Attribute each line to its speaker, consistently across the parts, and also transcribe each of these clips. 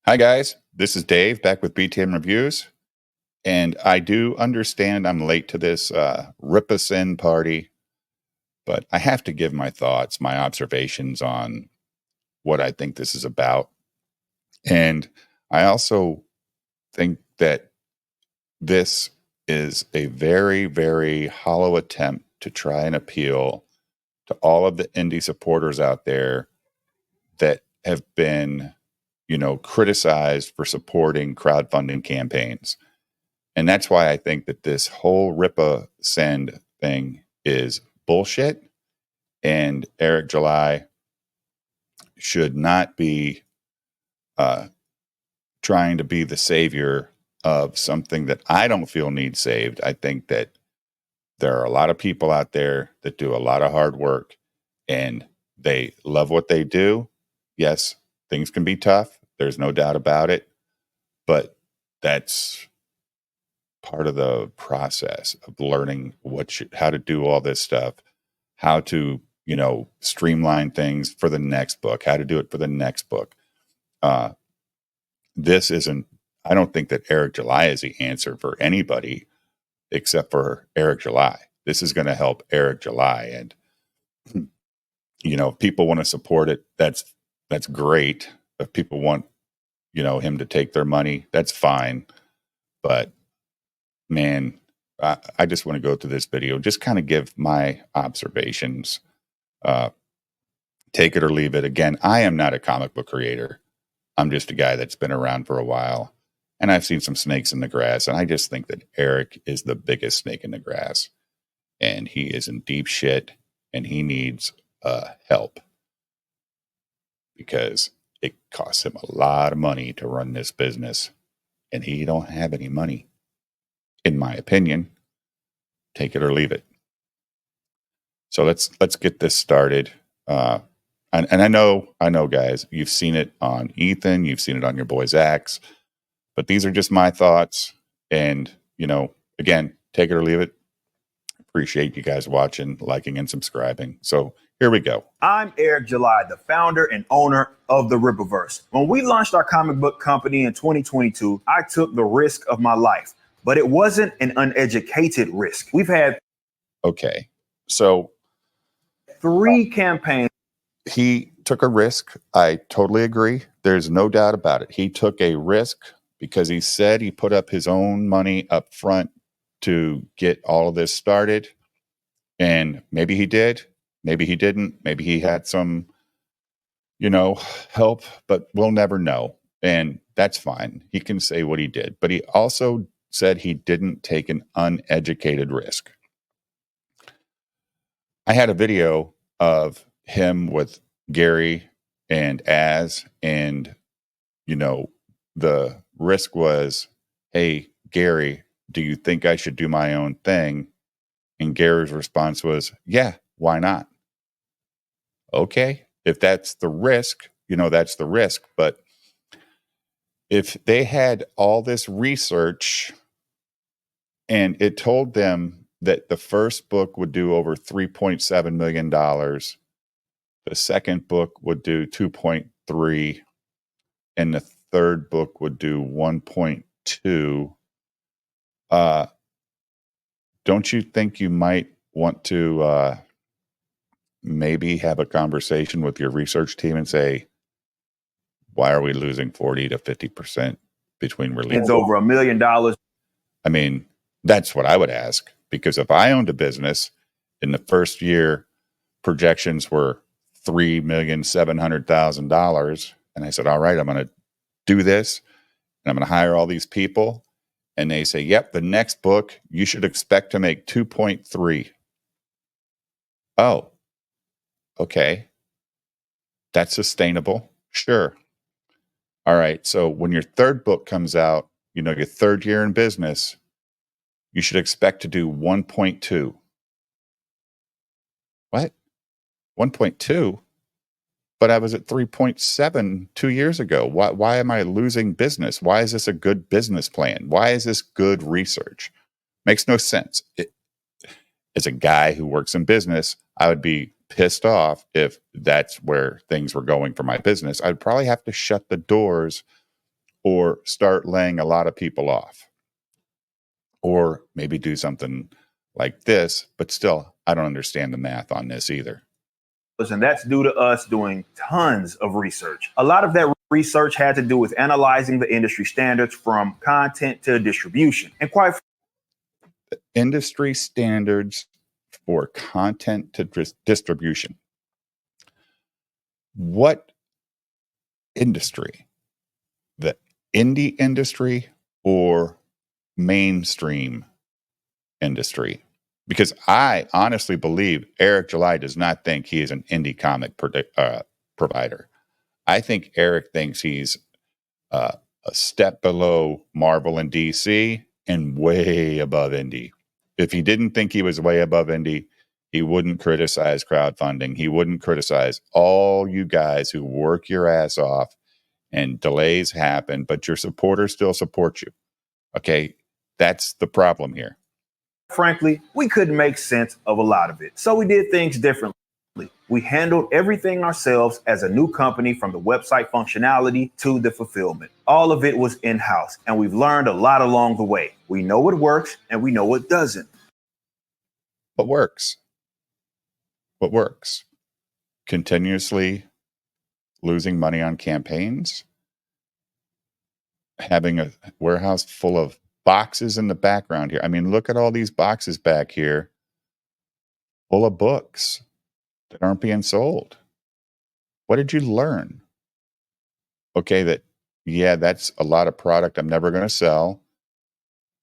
Speaker 1: Hi, guys. This is Dave back with BTM Reviews. And I do understand I'm late to this Rippa party, but I have to give my thoughts, my observations on what I think this is about. And I also think that this is a very, very hollow attempt to try and appeal to all of the indie supporters out there that have been, criticized for supporting crowdfunding campaigns. And that's why I think that this whole Rippa send thing is bullshit. And Eric July should not be trying to be the savior of something that I don't feel needs saved. I think that there are a lot of people out there that do a lot of hard work and they love what they do. Yes, things can be tough. There's no doubt about it. But that's part of the process of learning how to do all this stuff, how to, streamline things for the next book, how to do it for the next book. This isn't, I don't think that Eric July is the answer for anybody except for Eric July. This is going to help Eric July. And, if people want to support it, that's great. If people want, him to take their money, that's fine. But man, I just want to go through this video, just kind of give my observations. Take it or leave it. Again, I am not a comic book creator. I'm just a guy that's been around for a while, and I've seen some snakes in the grass, and I just think that Eric is the biggest snake in the grass, and he is in deep shit, and he needs help because it costs him a lot of money to run this business, and he don't have any money. In my opinion, take it or leave it. So let's get this started. And I know, guys, you've seen it on Ethan, you've seen it on your boy Zach's, but these are just my thoughts. And again, take it or leave it. Appreciate you guys watching, liking, and subscribing. So here we go.
Speaker 2: I'm Eric July, the founder and owner of the Ripaverse. When we launched our comic book company in 2022, I took the risk of my life. But it wasn't an uneducated risk. We've had
Speaker 1: okay, so
Speaker 2: 3 campaigns.
Speaker 1: He took a risk. I totally agree. There's no doubt about it. He took a risk because he said he put up his own money up front to get all of this started. And maybe he did, maybe he didn't, maybe he had some, help, but we'll never know. And that's fine. He can say what he did, but he also said he didn't take an uneducated risk. I had a video of him with Gary and and the risk was, hey, Gary, do you think I should do my own thing? And Gary's response was, yeah, why not? Okay, if that's the risk, that's the risk. But if they had all this research and it told them that the first book would do over $3.7 million, the second book would do 2.3, and the third book would do 1.2. Don't you think you might want to maybe have a conversation with your research team and say, why are we losing 40 to 50% between releases?
Speaker 2: It's over $1 million.
Speaker 1: I mean, that's what I would ask, because if I owned a business in the first year, projections were $3,700,000, and I said, all right, I'm going to do this, and I'm going to hire all these people, and they say, yep, the next book you should expect to make 2.3. Oh, okay, that's sustainable. Sure. All right, so when your third book comes out, your third year in business, you should expect to do 1.2. What? 1.2? But I was at 3.7 2 years ago. Why am I losing business? Why is this a good business plan? Why is this good research? Makes no sense. As a guy who works in business, I would be pissed off if that's where things were going for my business. I'd probably have to shut the doors or start laying a lot of people off, or maybe do something like this. But still, I don't understand the math on this either.
Speaker 2: And that's due to us doing tons of research. A lot of that research had to do with analyzing the industry standards from content to distribution. And quite
Speaker 1: The industry standards for content to distribution. What industry? The indie industry or mainstream industry? Because I honestly believe Eric July does not think he is an indie comic provider. I think Eric thinks he's a step below Marvel and DC and way above indie. If he didn't think he was way above indie, he wouldn't criticize crowdfunding. He wouldn't criticize all you guys who work your ass off and delays happen, but your supporters still support you. Okay, that's the problem here.
Speaker 2: frankly, we couldn't make sense of a lot of it. So we did things differently. We handled everything ourselves as a new company, from the website functionality to the fulfillment. All of it was in-house, and we've learned a lot along the way. We know what works and we know what doesn't.
Speaker 1: What works? What works? Continuously losing money on campaigns? Having a warehouse full of boxes in the background here. I mean, look at all these boxes back here full of books that aren't being sold. What did you learn? Okay, that's a lot of product I'm never going to sell.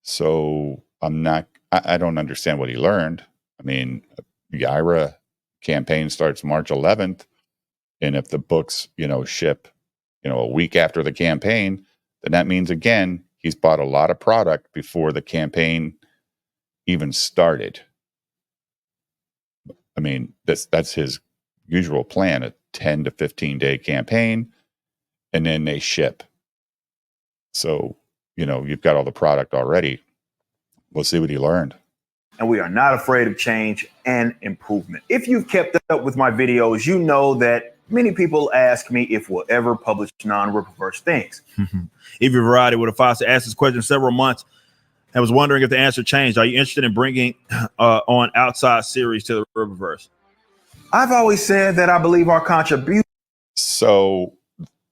Speaker 1: So I don't understand what he learned. I mean, the IRA campaign starts March 11th. And if the books, ship, a week after the campaign, then that means, again, he's bought a lot of product before the campaign even started. I mean, that's his usual plan, a 10 to 15 day campaign, and then they ship. So, you've got all the product already. We'll see what he learned.
Speaker 2: And we are not afraid of change and improvement. If you've kept up with my videos, you know that many people ask me if we'll ever publish non-Ripaverse things. Evie Variety would have asked this question several months and was wondering if the answer changed. Are you interested in bringing on outside series to the Ripaverse? I've always said that I believe our contribution.
Speaker 1: So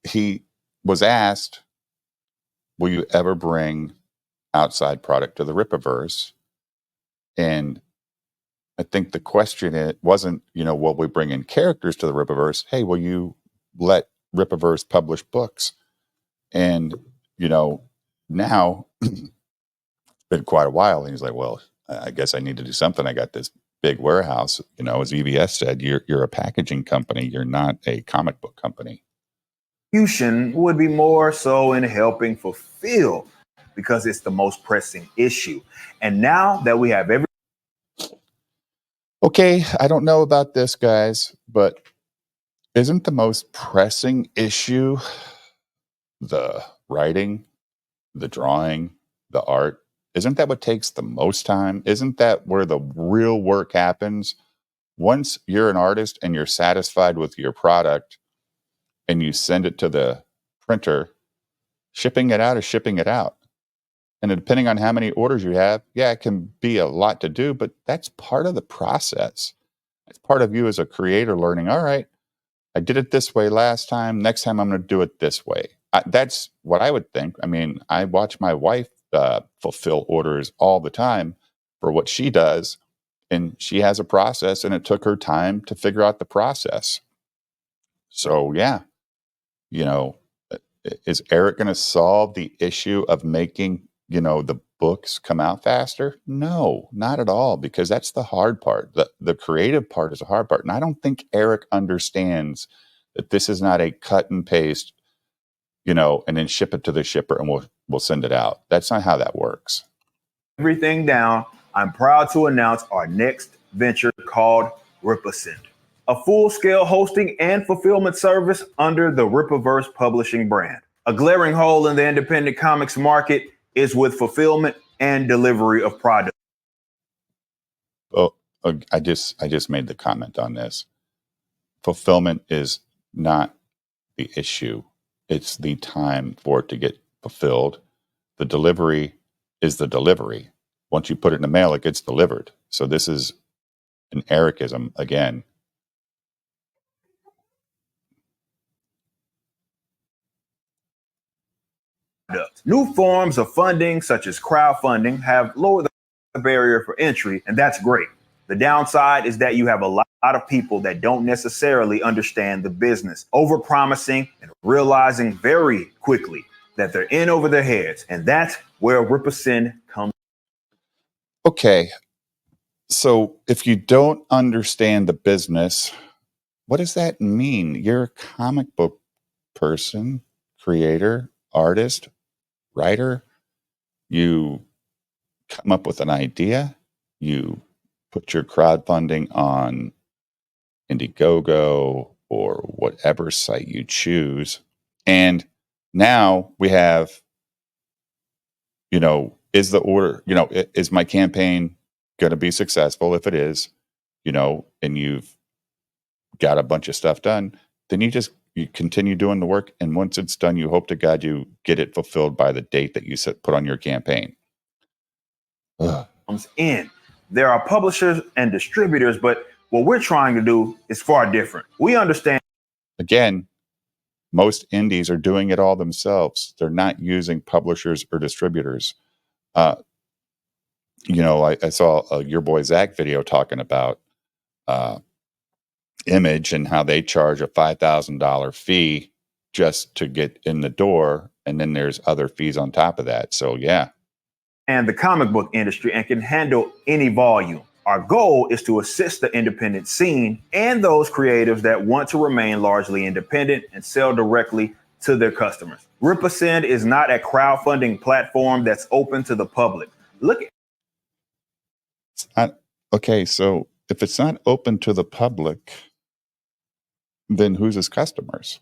Speaker 1: he was asked, will you ever bring outside product to the Ripaverse? And I think the question wasn't, will we bring in characters to the Ripaverse? Hey, will you let Ripaverse publish books? And, now it's been quite a while. And he's like, well, I guess I need to do something. I got this big warehouse. As EVS said, you're a packaging company. You're not a comic book company.
Speaker 2: Would be more so in helping fulfill, because it's the most pressing issue. And now that we have
Speaker 1: Okay, I don't know about this, guys, but isn't the most pressing issue the writing, the drawing, the art? Isn't that what takes the most time? Isn't that where the real work happens? Once you're an artist and you're satisfied with your product and you send it to the printer, shipping it out is shipping it out. And depending on how many orders you have, it can be a lot to do, but that's part of the process. It's part of you as a creator learning, all right, I did it this way last time. Next time I'm going to do it this way. That's what I would think. I mean, I watch my wife fulfill orders all the time for what she does, and she has a process, and it took her time to figure out the process. So, is Eric going to solve the issue of making, the books come out faster? No, not at all, because that's the hard part. The creative part is the hard part. And I don't think Eric understands that this is not a cut and paste, and then ship it to the shipper and we'll send it out. That's not how that works.
Speaker 2: Everything down, I'm proud to announce our next venture called Rippa, a full-scale hosting and fulfillment service under the Ripaverse publishing brand. A glaring hole in the independent comics market is with fulfillment and delivery of product.
Speaker 1: Oh, I just made the comment on this. Fulfillment is not the issue. It's the time for it to get fulfilled. The delivery is the delivery. Once you put it in the mail, it gets delivered. So this is an Ericism again.
Speaker 2: New forms of funding, such as crowdfunding, have lowered the barrier for entry, and that's great. The downside is that you have a lot of people that don't necessarily understand the business, overpromising and realizing very quickly that they're in over their heads. And that's where Rippa comes.
Speaker 1: Okay. So if you don't understand the business, what does that mean? You're a comic book person, creator, artist, writer. You come up with an idea. You put your crowdfunding on Indiegogo or whatever site you choose. And now we have, is the order, is my campaign going to be successful? If it is, and you've got a bunch of stuff done, then you continue doing the work. And once it's done, you hope to God you get it fulfilled by the date that you put on your campaign.
Speaker 2: Comes in. There are publishers and distributors, but what we're trying to do is far different. We understand.
Speaker 1: Again, most indies are doing it all themselves. They're not using publishers or distributors. I saw your boy Zach video talking about Image and how they charge a $5,000 fee just to get in the door, and then there's other fees on top of that. So yeah.
Speaker 2: And the comic book industry and can handle any volume. Our goal is to assist the independent scene and those creatives that want to remain largely independent and sell directly to their customers. Rippa is not a crowdfunding platform that's open to the public.
Speaker 1: Okay, so if it's not open to the public, then who's his customers?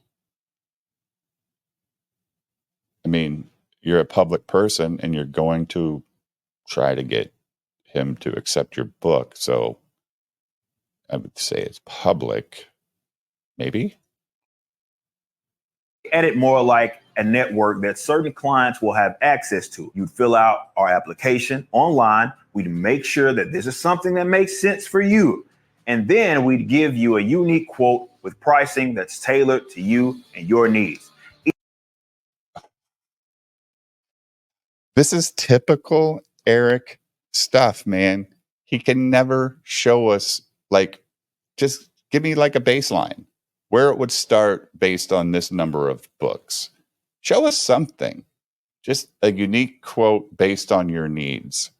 Speaker 1: I mean, you're a public person and you're going to try to get him to accept your book. So I would say it's public, maybe.
Speaker 2: At it more like a network that certain clients will have access to. You'd fill out our application online. We'd make sure that this is something that makes sense for you. And then we'd give you a unique quote with pricing that's tailored to you and your needs.
Speaker 1: This is typical Eric stuff, man. He can never show us, just give me like a baseline where it would start based on this number of books. Show us something, just a unique quote based on your needs.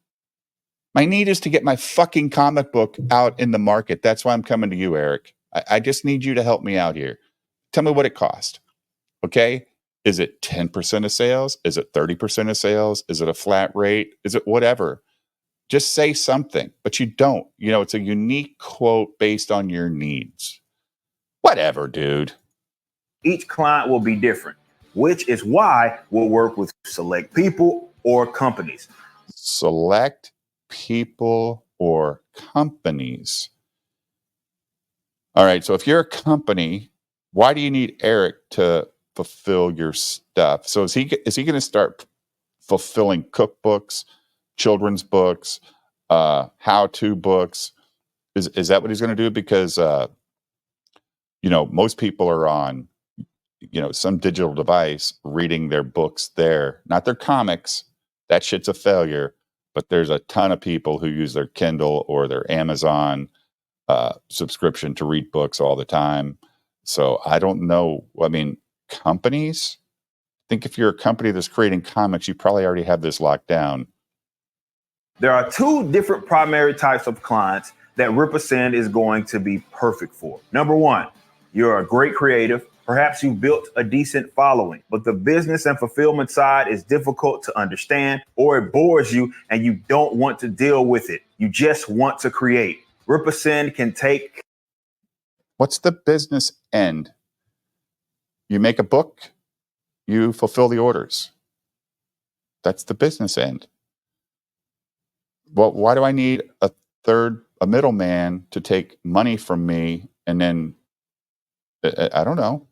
Speaker 1: My need is to get my fucking comic book out in the market. That's why I'm coming to you, Eric. I just need you to help me out here. Tell me what it cost. Okay? Is it 10% of sales? Is it 30% of sales? Is it a flat rate? Is it whatever? Just say something, but you don't. It's a unique quote based on your needs. Whatever, dude.
Speaker 2: Each client will be different, which is why we'll work with select people or companies.
Speaker 1: Select people or companies. All right. So if you're a company, why do you need Eric to fulfill your stuff? So is he going to start fulfilling cookbooks, children's books, how-to books? Is that what he's going to do? Because most people are on some digital device reading their books there, not their comics. That shit's a failure. But there's a ton of people who use their Kindle or their Amazon subscription to read books all the time. So I don't know. I mean, companies, I think if you're a company that's creating comics, you probably already have this locked down.
Speaker 2: There are two different primary types of clients that Rippa is going to be perfect for. Number one, you're a great creative. Perhaps you built a decent following, but the business and fulfillment side is difficult to understand, or it bores you and you don't want to deal with it. You just want to create. Rippa can take.
Speaker 1: What's the business end? You make a book, you fulfill the orders. That's the business end. Well, why do I need a middleman to take money from me? And then I don't know.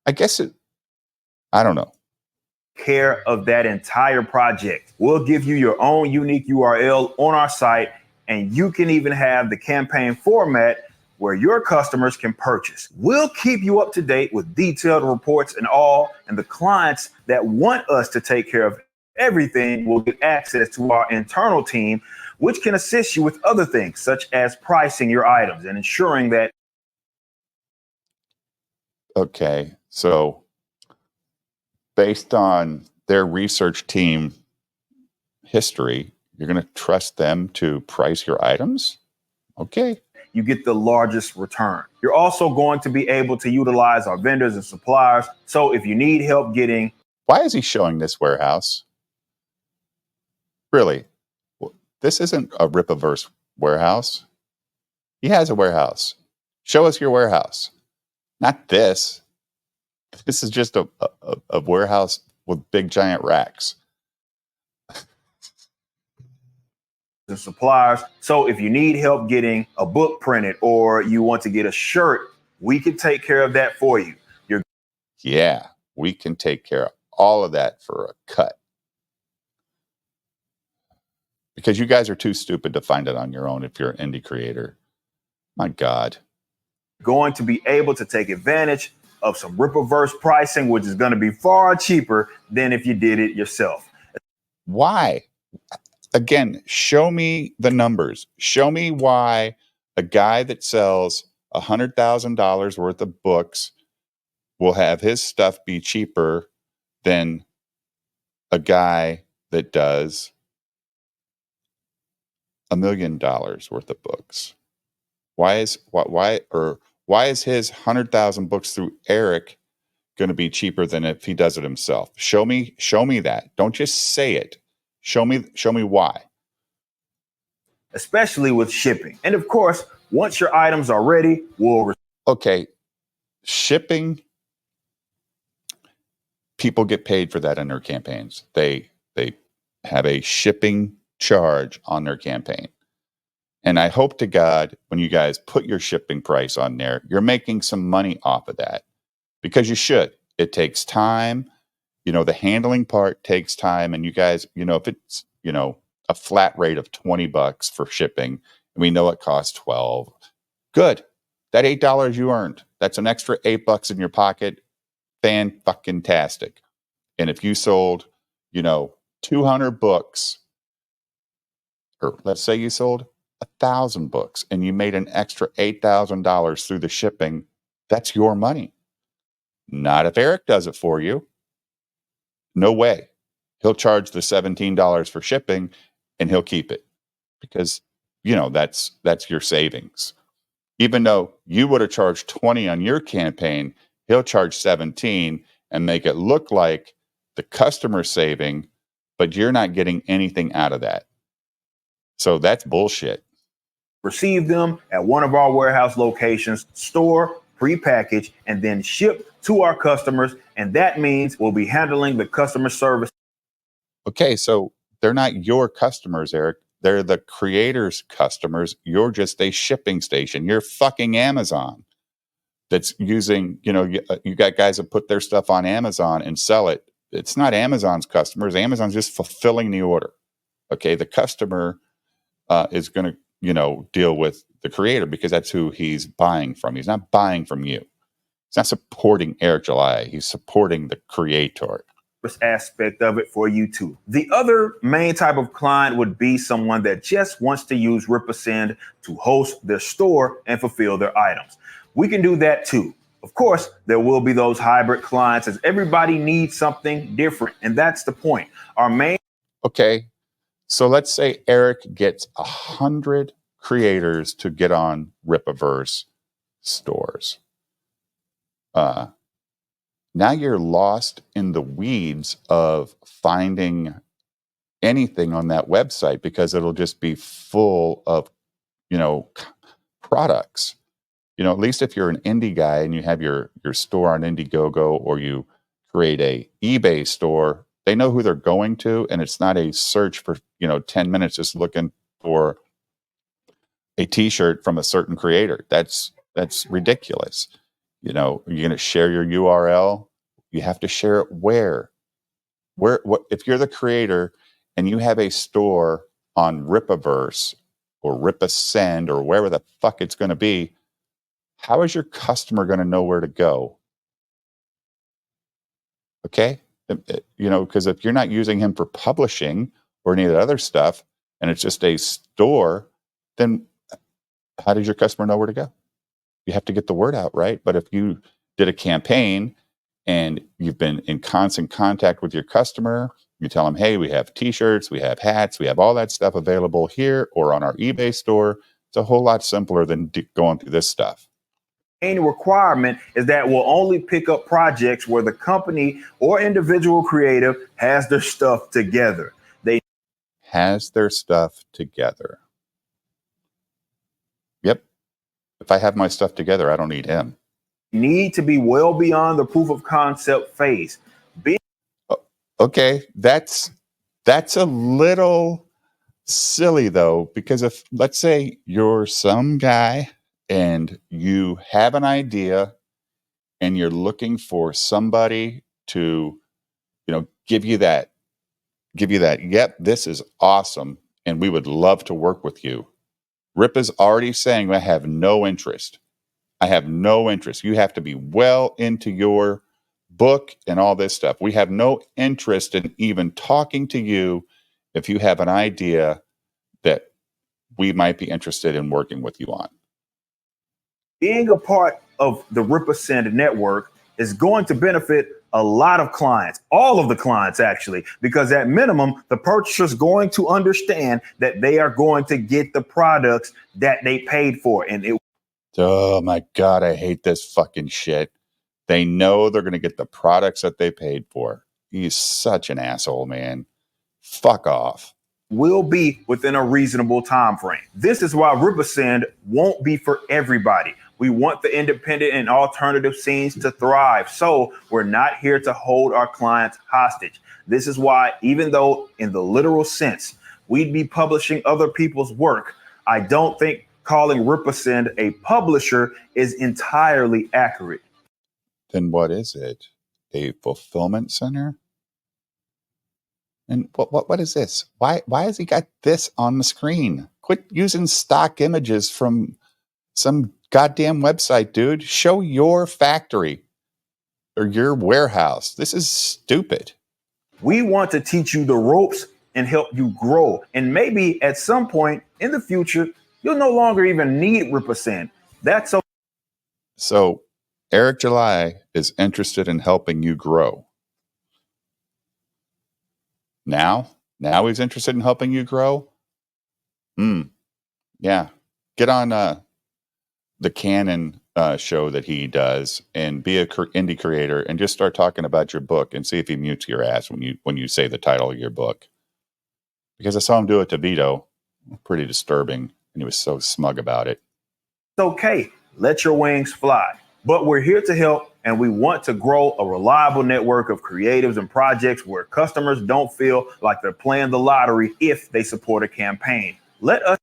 Speaker 1: I guess I don't know.
Speaker 2: care of that entire project. We'll give you your own unique URL on our site, and you can even have the campaign format where your customers can purchase. We'll keep you up to date with detailed reports and all, and the clients that want us to take care of everything will get access to our internal team, which can assist you with other things, such as pricing your items and ensuring that.
Speaker 1: Okay, so based on their research team history, you're going to trust them to price your items? Okay.
Speaker 2: You get the largest return. You're also going to be able to utilize our vendors and suppliers. So if you need help getting.
Speaker 1: Why is he showing this warehouse? Really? This isn't a Ripaverse warehouse. He has a warehouse. Show us your warehouse. Not this. This is just a warehouse with big giant racks.
Speaker 2: And suppliers. So if you need help getting a book printed or you want to get a shirt, we can take care of that for you.
Speaker 1: Yeah, we can take care of all of that for a cut. Because you guys are too stupid to find it on your own if you're an indie creator. My God.
Speaker 2: Going to be able to take advantage of some Ripaverse pricing, which is going to be far cheaper than if you did it yourself.
Speaker 1: Why? Again, show me the numbers. Show me why a guy that sells $100,000 worth of books will have his stuff be cheaper than a guy that does $1 million worth of books. Why is his 100,000 books through Eric going to be cheaper than if he does it himself? Show me that. Don't just say it. Show me why.
Speaker 2: Especially with shipping. And of course, once your items are ready,
Speaker 1: okay, shipping, people get paid for that in their campaigns. They have a shipping charge on their campaign. And I hope to God, when you guys put your shipping price on there, you're making some money off of that, because you should. It takes time. The handling part takes time. And you guys, if it's, a flat rate of $20 for shipping, and we know it costs 12, good. That $8 you earned, that's an extra $8 in your pocket. Fan-fucking-tastic. And if you sold, 200 books, or let's say you sold 1,000 books and you made an extra $8,000 through the shipping, that's your money. Not if Eric does it for you. No way. He'll charge the $17 for shipping and he'll keep it, because, that's your savings. Even though you would have charged 20 on your campaign, he'll charge 17 and make it look like the customer's saving, but you're not getting anything out of that. So that's bullshit.
Speaker 2: Receive them at one of our warehouse locations, store, prepackaged, and then ship to our customers. And that means we'll be handling the customer service.
Speaker 1: Okay, so they're not your customers, Eric. They're the creator's customers. You're just a shipping station. You're fucking Amazon that's using, you got guys that put their stuff on Amazon and sell it. It's not Amazon's customers. Amazon's just fulfilling the order. Okay, the customer is going to, deal with the creator, because that's who he's buying from. He's not buying from you. He's not supporting Eric July. He's supporting the creator.
Speaker 2: Aspect of it for you too. The other main type of client would be someone that just wants to use Ripasend to host their store and fulfill their items. We can do that too. Of course, there will be those hybrid clients, as everybody needs something different. And that's the point.
Speaker 1: Okay, so let's say Eric gets 100 creators to get on Ripaverse stores. Now you're lost in the weeds of finding anything on that website, because it'll just be full of, products. At least if you're an indie guy and you have your store on Indiegogo, or you create a eBay store, they know who they're going to, and it's not a search for, 10 minutes just looking for a t-shirt from a certain creator. That's ridiculous. You're going to share your URL. You have to share it where? What if you're the creator and you have a store on Ripaverse or Ripasend or wherever the fuck it's going to be? How is your customer going to know where to go? Okay. Because if you're not using him for publishing or any of the other stuff and it's just a store, then how does your customer know where to go? You have to get the word out, right? But if you did a campaign and you've been in constant contact with your customer, you tell them, hey, we have t-shirts, we have hats, we have all that stuff available here or on our eBay store. It's a whole lot simpler than going through this stuff.
Speaker 2: Any requirement is that we'll only pick up projects where the company or individual creative has their stuff together. They
Speaker 1: has their stuff together. Yep. If I have my stuff together, I don't need him.
Speaker 2: Need to be well beyond the proof of concept phase.
Speaker 1: Okay, that's a little silly though, because if let's say you're some guy and you have an idea and you're looking for somebody to, give you that, yep, this is awesome and we would love to work with you. Rip is already saying, I have no interest. I have no interest. You have to be well into your book and all this stuff. We have no interest in even talking to you if you have an idea that we might be interested in working with you on.
Speaker 2: Being a part of the Ripaverse network is going to benefit a lot of clients, all of the clients actually, because at minimum, the purchaser is going to understand that they are going to get the products that they paid for.
Speaker 1: Oh my God, I hate this fucking shit. They know they're going to get the products that they paid for. He's such an asshole, man. Fuck off.
Speaker 2: Will be within a reasonable time frame. This is why Ripaverse won't be for everybody. We want the independent and alternative scenes to thrive. So we're not here to hold our clients hostage. This is why, even though in the literal sense, we'd be publishing other people's work, I don't think calling Ripaverse a publisher is entirely accurate.
Speaker 1: Then what is it? A fulfillment center? And what is this? Why has he got this on the screen? Quit using stock images from some goddamn website, dude. Show your factory or your warehouse. This is stupid.
Speaker 2: We want to teach you the ropes and help you grow. And maybe at some point in the future, you'll no longer even need Ripaverse. That's okay.
Speaker 1: So Eric July is interested in helping you grow. Now he's interested in helping you grow. Yeah. Get on the Canon show that he does and be a indie creator and just start talking about your book and see if he mutes your ass when you say the title of your book. Because I saw him do it to Vito. Pretty disturbing. And he was so smug about it.
Speaker 2: It's okay. Let your wings fly. But we're here to help, and we want to grow a reliable network of creatives and projects where customers don't feel like they're playing the lottery if they support a campaign. Let us.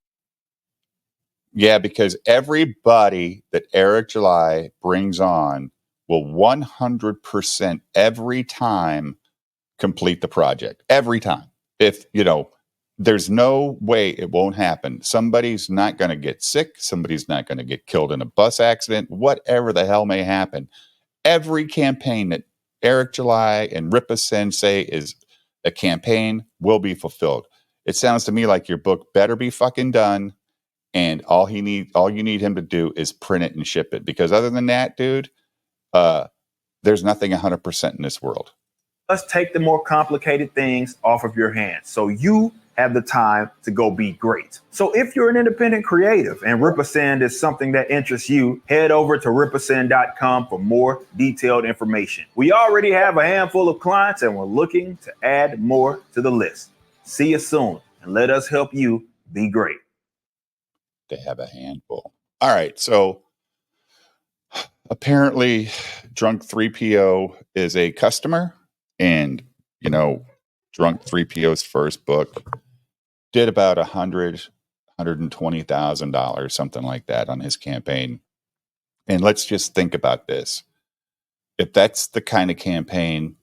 Speaker 1: Yeah, because everybody that Eric July brings on will 100% every time complete the project. Every time. If, there's no way it won't happen. Somebody's not going to get sick. Somebody's not going to get killed in a bus accident. Whatever the hell may happen. Every campaign that Eric July and Ripaverse say is a campaign will be fulfilled. It sounds to me like your book better be fucking done. And all you need him to do is print it and ship it. Because other than that, dude, there's nothing 100% in this world.
Speaker 2: Let's take the more complicated things off of your hands so you have the time to go be great. So if you're an independent creative and Ripaverse is something that interests you, head over to ripaverse.com for more detailed information. We already have a handful of clients and we're looking to add more to the list. See you soon and let us help you be great.
Speaker 1: They have a handful. All right. So apparently Drunk 3PO is a customer and, Drunk 3PO's first book did about $120,000, something like that on his campaign. And let's just think about this. If that's the kind of campaign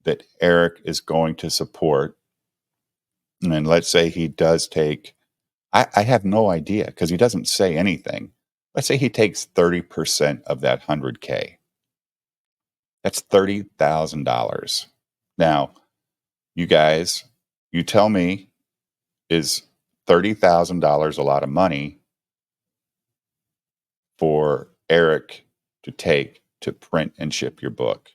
Speaker 1: that Eric is going to support, and then let's say he does take, I have no idea because he doesn't say anything. Let's say he takes 30% of that 100K. That's $30,000. Now, you guys, you tell me, is $30,000 a lot of money for Eric to take to print and ship your book?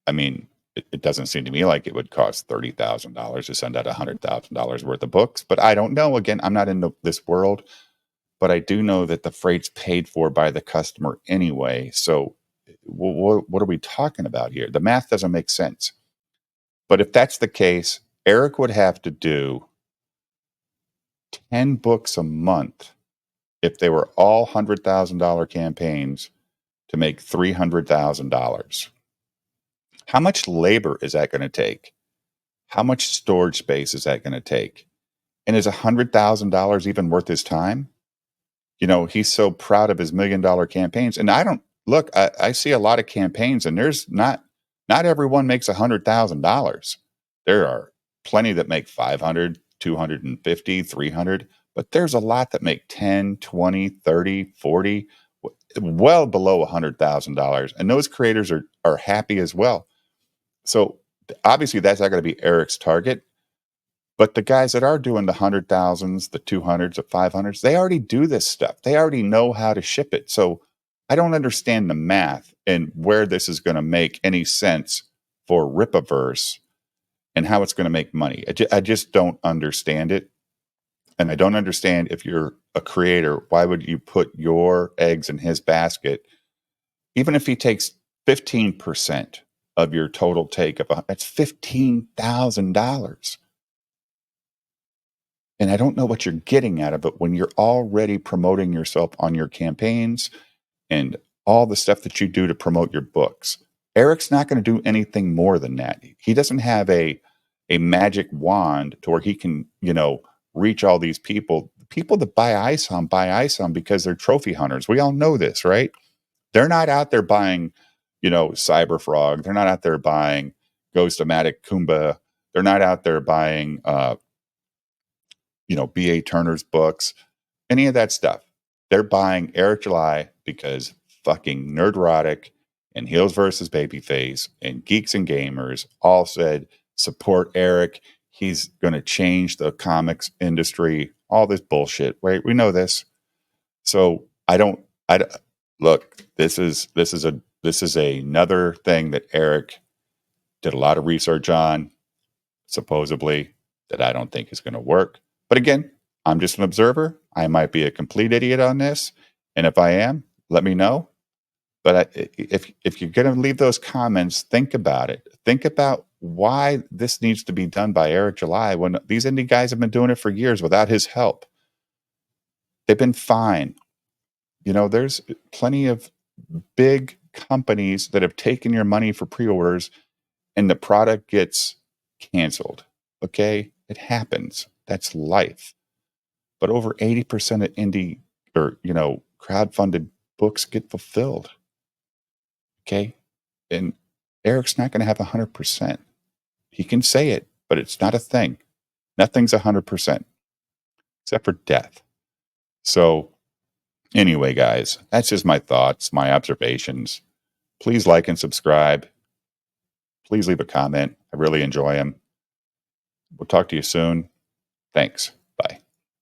Speaker 1: I mean, it doesn't seem to me like it would cost $30,000 to send out $100,000 worth of books, but I don't know. Again, I'm not in this world, but I do know that the freight's paid for by the customer anyway. So what are we talking about here? The math doesn't make sense. But if that's the case, Eric would have to do 10 books a month if they were all $100,000 campaigns to make $300,000. How much labor is that going to take? How much storage space is that going to take? And is $100,000 even worth his time? You know, he's so proud of his $1 million campaigns. And I don't look, I see a lot of campaigns, and there's not everyone makes $100,000. There are plenty that make 500, 250, 300, but there's a lot that make 10, 20, 30, 40, well below $100,000. And those creators are happy as well. So obviously that's not going to be Eric's target. But the guys that are doing the 100,000s, the 200s, the 500s, they already do this stuff. They already know how to ship it. So I don't understand the math and where this is going to make any sense for Ripaverse and how it's going to make money. I just don't understand it. And I don't understand, if you're a creator, why would you put your eggs in his basket? Even if he takes 15% of your total take of that's $15,000. And I don't know what you're getting out of it when you're already promoting yourself on your campaigns and all the stuff that you do to promote your books. Eric's not going to do anything more than that. He doesn't have a magic wand to where he can, reach all these people. People that buy ISOM because they're trophy hunters. We all know this, right? They're not out there buying, Cyberfrog. They're not out there buying Ghost-O-Matic Kumba. They're not out there buying B.A. Turner's books, any of that stuff. They're buying Eric July because fucking Nerdrotic and Heels versus Babyface and Geeks and Gamers all said, support Eric. He's going to change the comics industry, all this bullshit. Right? We know this. So look, this is another thing that Eric did a lot of research on, supposedly, that I don't think is going to work. But again, I'm just an observer. I might be a complete idiot on this. And if I am, let me know. But if you're going to leave those comments, think about it. Think about why this needs to be done by Eric July when these indie guys have been doing it for years without his help. They've been fine. There's plenty of big companies that have taken your money for pre-orders and the product gets canceled. Okay? It happens. That's life. But over 80% of indie or, crowdfunded books get fulfilled. Okay? And Eric's not going to have 100%. He can say it, but it's not a thing. Nothing's 100%, except for death. So anyway, guys, that's just my thoughts, my observations. Please like and subscribe. Please leave a comment. I really enjoy them. We'll talk to you soon. Thanks.